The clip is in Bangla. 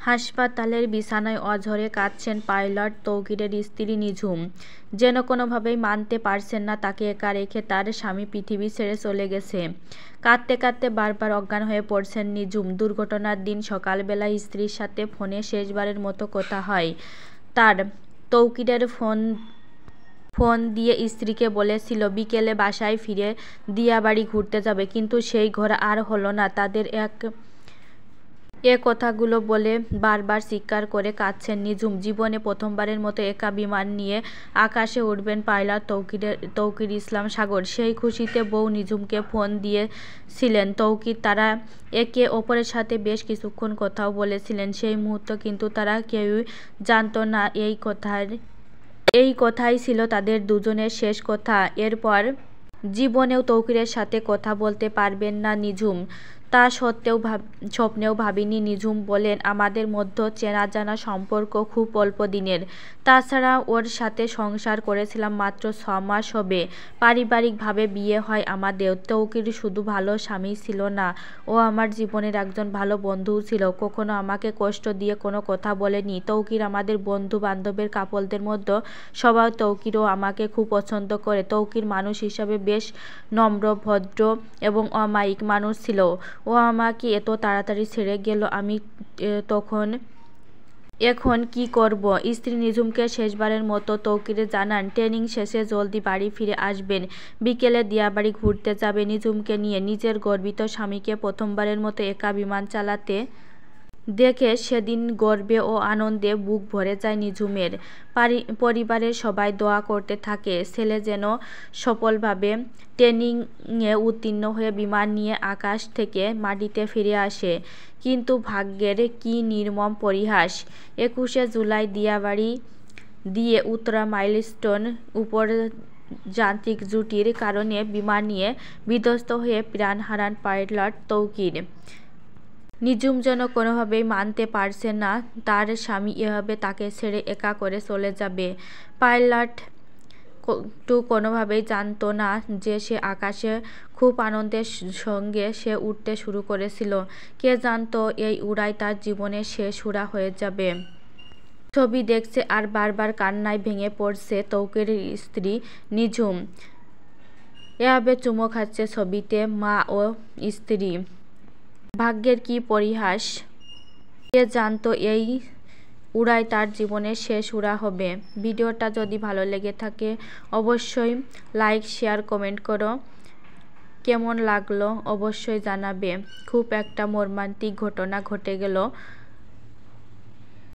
হাসপাতালের বিছানায় অঝরে কাঁদছেন পাইলট তৌকিরের স্ত্রী নিঝুম। যেন কোনোভাবেই মানতে পারছেন না তাকে একা রেখে তার স্বামী পৃথিবী ছেড়ে চলে গেছে। কাঁদতে কাঁদতে বারবার অজ্ঞান হয়ে পড়ছেন নিঝুম। দুর্ঘটনার দিন সকালবেলা স্ত্রীর সাথে ফোনে শেষবারের মতো কথা হয় তার। তৌকিরের ফোন দিয়ে স্ত্রীকে বলেছিল বিকেলে বাসায় ফিরে দিয়াবাড়ি ঘুরতে যাবে, কিন্তু সেই ঘোরা আর হলো না তাদের। এ কথাগুলো বলে বারবার চিৎকার করে কাঁদছেন নিঝুম। জীবনে প্রথমবারের মতো একা বিমান নিয়ে আকাশে উঠবেন পাইলট তৌকির ইসলাম সাগর। সেই খুশিতে বউ নিঝুমকে ফোন দিয়েছিলেন তৌকির। তারা একে অপরের সাথে বেশ কিছুক্ষণ কথাও বলেছিলেন সেই মুহূর্ত, কিন্তু তারা কেউই জানত না এই কথাই ছিল তাদের দুজনের শেষ কথা। এরপর জীবনেও তৌকিরের সাথে কথা বলতে পারবেন না নিঝুম। তা স্বপ্নেও ভাবিনি। নিঝুম বলেন, আমাদের মধ্যে চেনা জানা সম্পর্ক খুব অল্প দিনের। তাছাড়া ওর সাথে সংসার করেছিলাম মাত্র 6 মাস হবে। পারিবারিকভাবে বিয়ে হয় আমাদের। তৌকির শুধু ভালো স্বামী ছিল না, ও আমার জীবনের একজন ভালো বন্ধুও ছিল। কখনো আমাকে কষ্ট দিয়ে কোনো কথা বলেনি। তৌকির আমাদের বন্ধু বান্ধবের কাপলদের মধ্যে সবাই তৌকিরও আমাকে খুব পছন্দ করে। তৌকির মানুষ হিসাবে বেশ নম্র, ভদ্র এবং অমায়িক মানুষ ছিল। ও আমাকে এত তাড়াতাড়ি ছেড়ে গেল, আমি এখন কি করব? স্ত্রী নিঝুমকে শেষবারের মতো তৌকির জানান ট্রেনিং শেষে জলদি বাড়ি ফিরে আসবেন। বিকেলে দিয়াবাড়ি ঘুরতে যাবে নিঝুমকে নিয়ে। নিজের গর্বিত স্বামীকে প্রথমবারের মতো একা বিমান চালাতে দেখে সেদিন গর্বে ও আনন্দে বুক ভরে যায় নিঝুমের। পরিবারের সবাই দোয়া করতে থাকে ছেলে যেন সফলভাবে ট্রেনিংয়ে উত্তীর্ণ হয়ে বিমান নিয়ে আকাশ থেকে মাটিতে ফিরে আসে। কিন্তু ভাগ্যের কি নির্মম পরিহাস! 21শে জুলাই দিয়াবাড়ি দিয়ে উত্তরা মাইলস্টোন উপর যান্ত্রিক ত্রুটির কারণে বিমান নিয়ে বিধ্বস্ত হয়ে প্রাণ হারান পাইলট তৌকির। নিঝুম যেন কোনোভাবেই মানতে পারছে না তার স্বামী এভাবে তাকে ছেড়ে একা করে চলে যাবে। পাইলট কোনোভাবেই জানত না যে সে আকাশে খুব আনন্দের সঙ্গে সে উড়তে শুরু করেছিল। কে জানত এই উড়াই তার জীবনের শেষ উড়া হয়ে যাবে। ছবি দেখছে আর বারবার কান্নায় ভেঙে পড়ছে তৌকিরের স্ত্রী নিঝুম। এভাবে চুমো খাচ্ছে ছবিতে মা ও স্ত্রী। ভাগ্যের কি পরিহাস! কে জানত এই উড়াই তার জীবনের শেষ উড়া হবে। ভিডিওটা যদি ভালো লেগে থাকে অবশ্যই লাইক, শেয়ার, কমেন্ট করো। কেমন লাগলো অবশ্যই জানাবে। খুব একটা মর্মান্তিক ঘটনা ঘটে গেল।